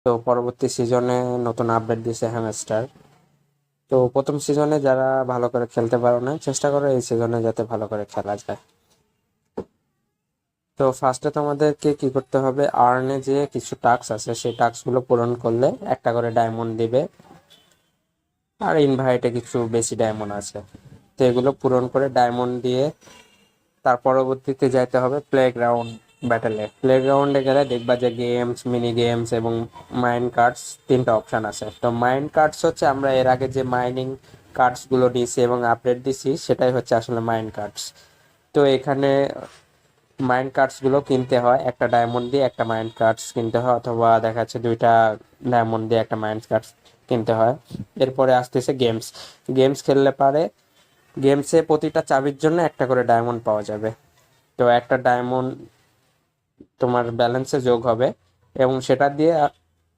তো পরবর্তী সিজনে নতুন আপডেট দিয়েছে হ্যামস্টার। তো প্রথম সিজনে যারা ভালো করে খেলতে পারো না, চেষ্টা করো এই সিজনে যাতে ভালো করে খেলা যায়। তো ফার্স্টে তোমাদেরকে কি করতে হবে, আর্নে যে কিছু টাস্ক আছে সেই টাস্কগুলো পূরণ করলে একটা করে ডায়মন্ড দিবে, আর ইনভাইটে কিছু বেশি ডায়মন্ড আছে। তো এগুলো পূরণ করে ডায়মন্ড দিয়ে তার পরবর্তীতে যাইতে হবে প্লেগ্রাউন্ড ব্যাটেলে। প্লেগ্রাউন্ডে গেলে দেখবা যে গেমস, মিনি গেমস এবং মাইন কার্ডস তিনটা অপশন আছে। তো মাইন কার্ডস হচ্ছে আমরা এর আগে যে মাইনিং কার্ডসগুলো নিয়েছি এবং আপডেট দিছি সেটাই হচ্ছে আসলে মাইন কার্ডস। তো এখানে মাইন্ড কার্ডস গুলো কিনতে হয়, একটা ডায়মন্ড দিয়ে একটা মাইন্ড কার্ডস কিনতে হয়, অথবা দেখা যাচ্ছে দুইটা ডায়মন্ড দিয়ে একটা মাইন্ড কার্ডস কিনতে হয়। এরপরে আসতেছে গেমস। গেমস খেললে পারে গেমসে প্রতিটা চাবির জন্য একটা করে ডায়মন্ড পাওয়া যাবে। তো একটা ডায়মন্ড তোমার ব্যালেন্সে যোগ হবে এবং সেটা দিয়ে